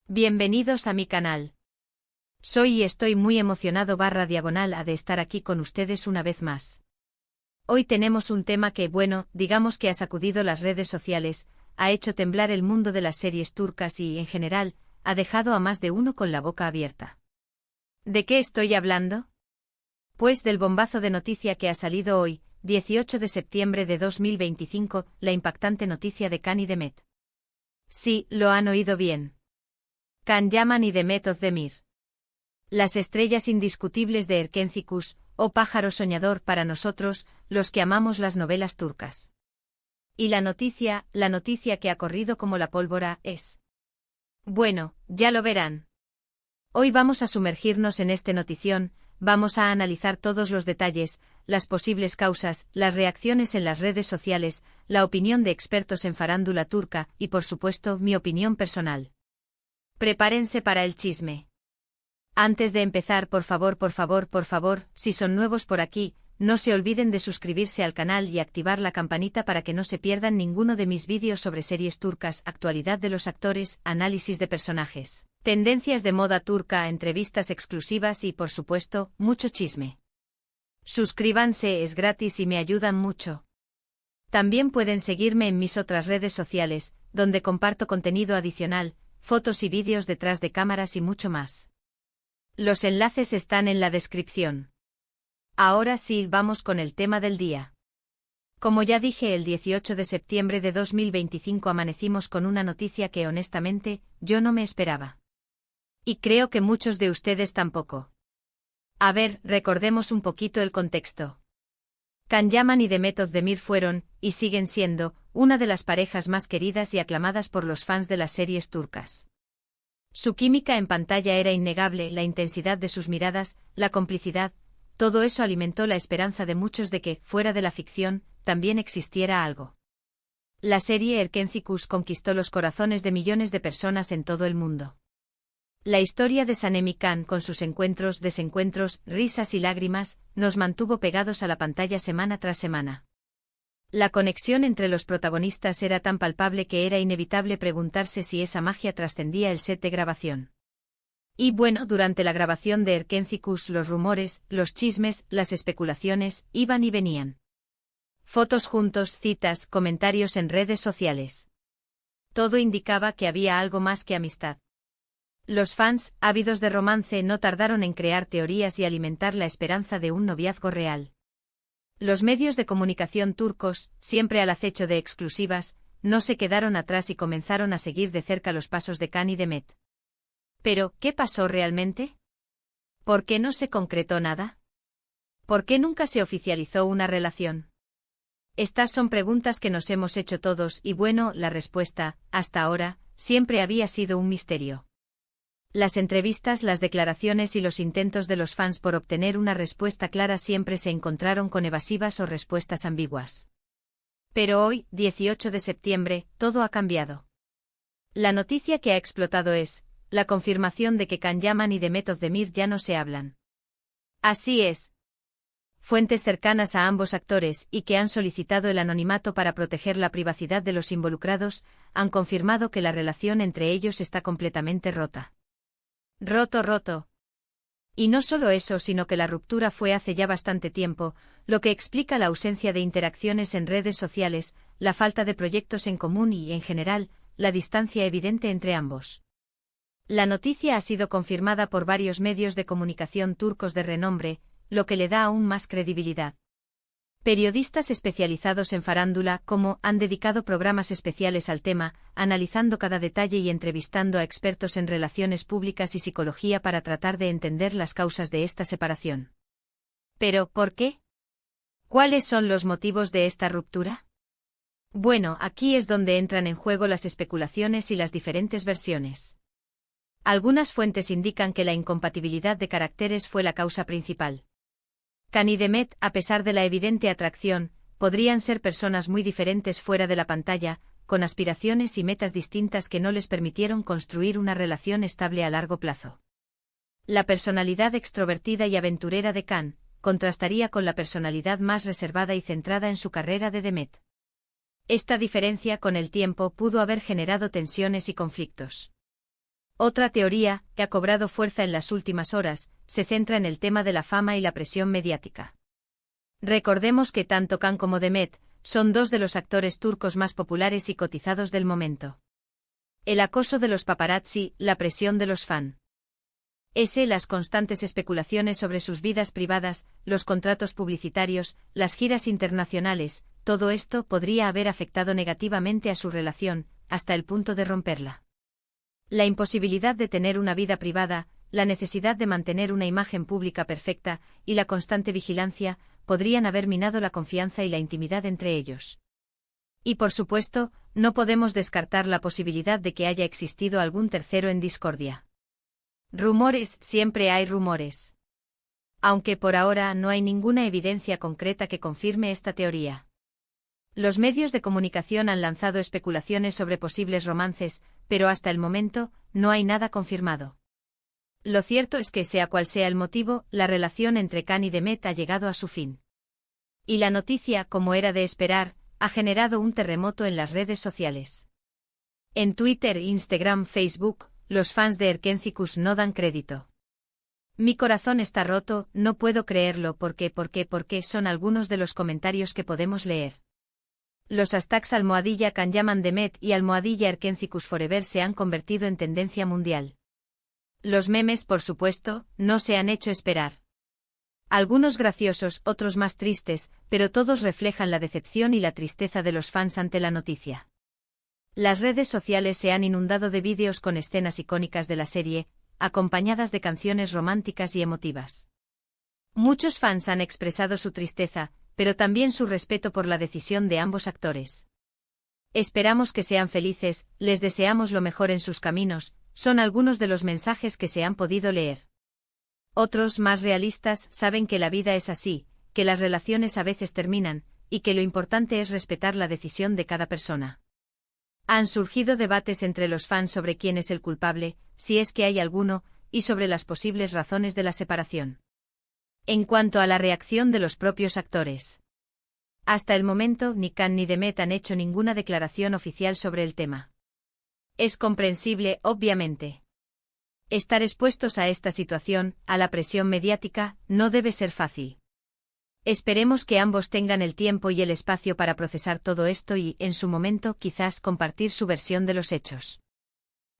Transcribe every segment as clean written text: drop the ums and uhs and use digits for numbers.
Bienvenidos a mi canal. Soy y estoy muy emocionado /diagonal de estar aquí con ustedes una vez más. Hoy tenemos un tema que, digamos que ha sacudido las redes sociales, ha hecho temblar el mundo de las series turcas y, en general, ha dejado a más de uno con la boca abierta. ¿De qué estoy hablando? Pues del bombazo de noticia que ha salido hoy, 18 de septiembre de 2025, la impactante noticia de Can y Demet. Sí, lo han oído bien. Can Yaman y Demet Özdemir. Las estrellas indiscutibles de Erkencikus, oh pájaro soñador para nosotros, los que amamos las novelas turcas. Y la noticia que ha corrido como la pólvora, es... Bueno, ya lo verán. Hoy vamos a sumergirnos en este notición, vamos a analizar todos los detalles, las posibles causas, las reacciones en las redes sociales, la opinión de expertos en farándula turca y, por supuesto, mi opinión personal. Prepárense para el chisme. Antes de empezar, por favor, si son nuevos por aquí, no se olviden de suscribirse al canal y activar la campanita para que no se pierdan ninguno de mis vídeos sobre series turcas, actualidad de los actores, análisis de personajes, tendencias de moda turca, entrevistas exclusivas y, por supuesto, mucho chisme. Suscríbanse, es gratis y me ayudan mucho. También pueden seguirme en mis otras redes sociales, donde comparto contenido adicional, fotos y vídeos detrás de cámaras y mucho más. Los enlaces están en la descripción. Ahora sí, vamos con el tema del día. Como ya dije, el 18 de septiembre de 2025 amanecimos con una noticia que honestamente, yo no me esperaba. Y creo que muchos de ustedes tampoco. A ver, recordemos un poquito el contexto. Can Yaman y Demet Özdemir fueron, y siguen siendo, una de las parejas más queridas y aclamadas por los fans de las series turcas. Su química en pantalla era innegable, la intensidad de sus miradas, la complicidad, todo eso alimentó la esperanza de muchos de que, fuera de la ficción, también existiera algo. La serie Erkencikus conquistó los corazones de millones de personas en todo el mundo. La historia de Sanem y Can, con sus encuentros, desencuentros, risas y lágrimas, nos mantuvo pegados a la pantalla semana tras semana. La conexión entre los protagonistas era tan palpable que era inevitable preguntarse si esa magia trascendía el set de grabación. Y durante la grabación de Erkencikus los rumores, los chismes, las especulaciones, iban y venían. Fotos juntos, citas, comentarios en redes sociales. Todo indicaba que había algo más que amistad. Los fans, ávidos de romance, no tardaron en crear teorías y alimentar la esperanza de un noviazgo real. Los medios de comunicación turcos, siempre al acecho de exclusivas, no se quedaron atrás y comenzaron a seguir de cerca los pasos de Can y Demet. Pero, ¿qué pasó realmente? ¿Por qué no se concretó nada? ¿Por qué nunca se oficializó una relación? Estas son preguntas que nos hemos hecho todos y la respuesta, hasta ahora, siempre había sido un misterio. Las entrevistas, las declaraciones y los intentos de los fans por obtener una respuesta clara siempre se encontraron con evasivas o respuestas ambiguas. Pero hoy, 18 de septiembre, todo ha cambiado. La noticia que ha explotado es la confirmación de que Can Yaman y Demet Özdemir ya no se hablan. Así es. Fuentes cercanas a ambos actores y que han solicitado el anonimato para proteger la privacidad de los involucrados, han confirmado que la relación entre ellos está completamente rota. Roto. Y no solo eso, sino que la ruptura fue hace ya bastante tiempo, lo que explica la ausencia de interacciones en redes sociales, la falta de proyectos en común y, en general, la distancia evidente entre ambos. La noticia ha sido confirmada por varios medios de comunicación turcos de renombre, lo que le da aún más credibilidad. Periodistas especializados en farándula han dedicado programas especiales al tema, analizando cada detalle y entrevistando a expertos en relaciones públicas y psicología para tratar de entender las causas de esta separación. ¿Pero por qué? ¿Cuáles son los motivos de esta ruptura? Aquí es donde entran en juego las especulaciones y las diferentes versiones. Algunas fuentes indican que la incompatibilidad de caracteres fue la causa principal. Can y Demet, a pesar de la evidente atracción, podrían ser personas muy diferentes fuera de la pantalla, con aspiraciones y metas distintas que no les permitieron construir una relación estable a largo plazo. La personalidad extrovertida y aventurera de Can contrastaría con la personalidad más reservada y centrada en su carrera de Demet. Esta diferencia con el tiempo pudo haber generado tensiones y conflictos. Otra teoría, que ha cobrado fuerza en las últimas horas, se centra en el tema de la fama y la presión mediática. Recordemos que tanto Can como Demet son dos de los actores turcos más populares y cotizados del momento. El acoso de los paparazzi, la presión de los fans. Las constantes especulaciones sobre sus vidas privadas, los contratos publicitarios, las giras internacionales, todo esto podría haber afectado negativamente a su relación, hasta el punto de romperla. La imposibilidad de tener una vida privada, la necesidad de mantener una imagen pública perfecta, y la constante vigilancia, podrían haber minado la confianza y la intimidad entre ellos. Y por supuesto, no podemos descartar la posibilidad de que haya existido algún tercero en discordia. Rumores, siempre hay rumores. Aunque por ahora no hay ninguna evidencia concreta que confirme esta teoría. Los medios de comunicación han lanzado especulaciones sobre posibles romances, pero hasta el momento, no hay nada confirmado. Lo cierto es que sea cual sea el motivo, la relación entre Can y Demet ha llegado a su fin. Y la noticia, como era de esperar, ha generado un terremoto en las redes sociales. En Twitter, Instagram, Facebook, los fans de Erkenci no dan crédito. Mi corazón está roto, no puedo creerlo porque son algunos de los comentarios que podemos leer. Los hashtags #Can llaman Demet y #Erkenci Forever se han convertido en tendencia mundial. Los memes, por supuesto, no se han hecho esperar. Algunos graciosos, otros más tristes, pero todos reflejan la decepción y la tristeza de los fans ante la noticia. Las redes sociales se han inundado de vídeos con escenas icónicas de la serie, acompañadas de canciones románticas y emotivas. Muchos fans han expresado su tristeza, pero también su respeto por la decisión de ambos actores. Esperamos que sean felices, les deseamos lo mejor en sus caminos, son algunos de los mensajes que se han podido leer. Otros, más realistas, saben que la vida es así, que las relaciones a veces terminan, y que lo importante es respetar la decisión de cada persona. Han surgido debates entre los fans sobre quién es el culpable, si es que hay alguno, y sobre las posibles razones de la separación. En cuanto a la reacción de los propios actores. Hasta el momento, ni Can ni Demet han hecho ninguna declaración oficial sobre el tema. Es comprensible, obviamente. Estar expuestos a esta situación, a la presión mediática, no debe ser fácil. Esperemos que ambos tengan el tiempo y el espacio para procesar todo esto y, en su momento, quizás compartir su versión de los hechos.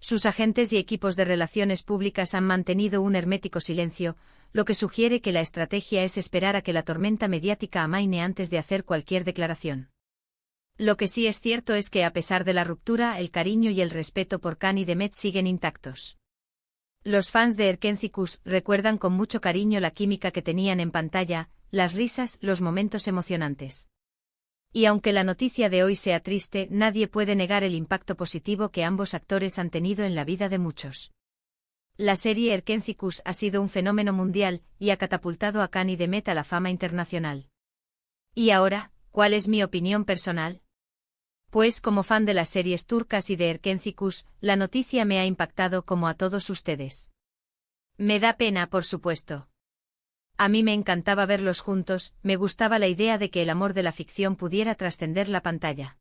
Sus agentes y equipos de relaciones públicas han mantenido un hermético silencio, lo que sugiere que la estrategia es esperar a que la tormenta mediática amaine antes de hacer cualquier declaración. Lo que sí es cierto es que a pesar de la ruptura, el cariño y el respeto por Can y Demet siguen intactos. Los fans de Erkenci recuerdan con mucho cariño la química que tenían en pantalla, las risas, los momentos emocionantes. Y aunque la noticia de hoy sea triste, nadie puede negar el impacto positivo que ambos actores han tenido en la vida de muchos. La serie Erkenci ha sido un fenómeno mundial, y ha catapultado a Can y Demet a la fama internacional. Y ahora, ¿cuál es mi opinión personal? Pues como fan de las series turcas y de Erkenci, la noticia me ha impactado como a todos ustedes. Me da pena, por supuesto. A mí me encantaba verlos juntos, me gustaba la idea de que el amor de la ficción pudiera trascender la pantalla.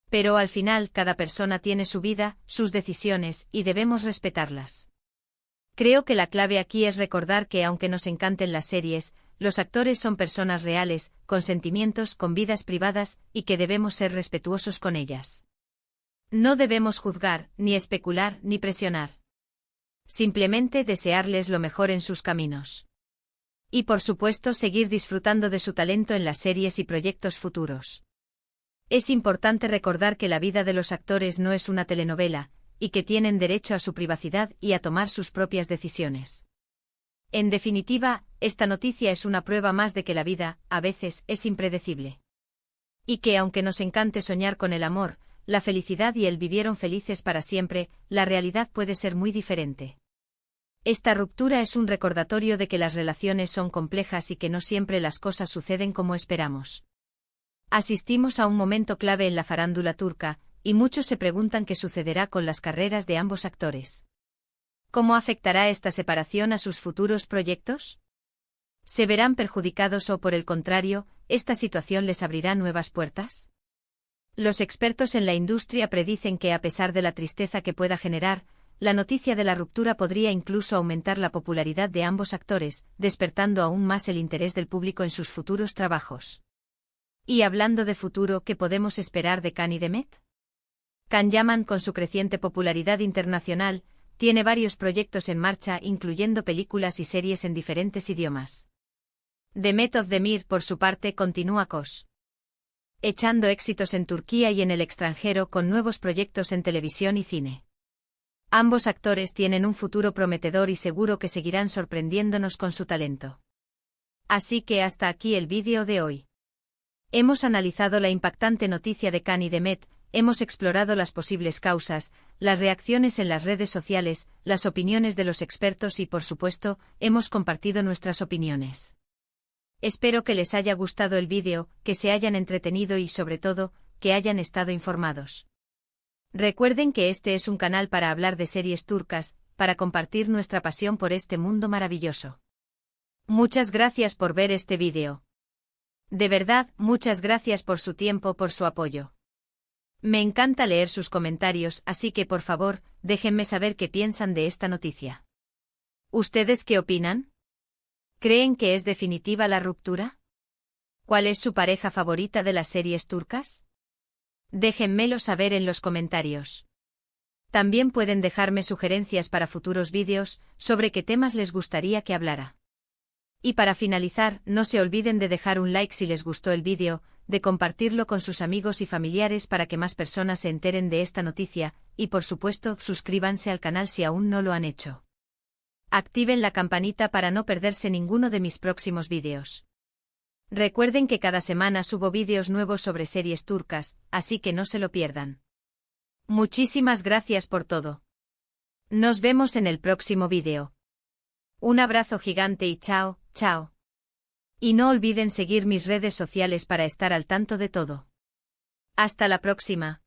Pero al final cada persona tiene su vida, sus decisiones, y debemos respetarlas. Creo que la clave aquí es recordar que aunque nos encanten las series, los actores son personas reales, con sentimientos, con vidas privadas, y que debemos ser respetuosos con ellas. No debemos juzgar, ni especular, ni presionar. Simplemente desearles lo mejor en sus caminos. Y por supuesto seguir disfrutando de su talento en las series y proyectos futuros. Es importante recordar que la vida de los actores no es una telenovela, y que tienen derecho a su privacidad y a tomar sus propias decisiones. En definitiva, esta noticia es una prueba más de que la vida, a veces, es impredecible. Y que aunque nos encante soñar con el amor, la felicidad y el vivieron felices para siempre, la realidad puede ser muy diferente. Esta ruptura es un recordatorio de que las relaciones son complejas y que no siempre las cosas suceden como esperamos. Asistimos a un momento clave en la farándula turca, y muchos se preguntan qué sucederá con las carreras de ambos actores. ¿Cómo afectará esta separación a sus futuros proyectos? ¿Se verán perjudicados o, por el contrario, esta situación les abrirá nuevas puertas? Los expertos en la industria predicen que, a pesar de la tristeza que pueda generar, la noticia de la ruptura podría incluso aumentar la popularidad de ambos actores, despertando aún más el interés del público en sus futuros trabajos. Y hablando de futuro, ¿qué podemos esperar de Khan y Demet? Can Yaman, con su creciente popularidad internacional, tiene varios proyectos en marcha, incluyendo películas y series en diferentes idiomas. Demet Özdemir, por su parte, continúa echando éxitos en Turquía y en el extranjero con nuevos proyectos en televisión y cine. Ambos actores tienen un futuro prometedor y seguro que seguirán sorprendiéndonos con su talento. Así que hasta aquí el vídeo de hoy. Hemos analizado la impactante noticia de Khan y Demet, hemos explorado las posibles causas, las reacciones en las redes sociales, las opiniones de los expertos y, por supuesto, hemos compartido nuestras opiniones. Espero que les haya gustado el vídeo, que se hayan entretenido y, sobre todo, que hayan estado informados. Recuerden que este es un canal para hablar de series turcas, para compartir nuestra pasión por este mundo maravilloso. Muchas gracias por ver este vídeo. De verdad, muchas gracias por su tiempo, por su apoyo. Me encanta leer sus comentarios, así que por favor, déjenme saber qué piensan de esta noticia. ¿Ustedes qué opinan? ¿Creen que es definitiva la ruptura? ¿Cuál es su pareja favorita de las series turcas? Déjenmelo saber en los comentarios. También pueden dejarme sugerencias para futuros vídeos, sobre qué temas les gustaría que hablara. Y para finalizar, no se olviden de dejar un like si les gustó el vídeo, de compartirlo con sus amigos y familiares para que más personas se enteren de esta noticia, y por supuesto, suscríbanse al canal si aún no lo han hecho. Activen la campanita para no perderse ninguno de mis próximos vídeos. Recuerden que cada semana subo vídeos nuevos sobre series turcas, así que no se lo pierdan. Muchísimas gracias por todo. Nos vemos en el próximo vídeo. Un abrazo gigante y chao, chao. Y no olviden seguir mis redes sociales para estar al tanto de todo. Hasta la próxima.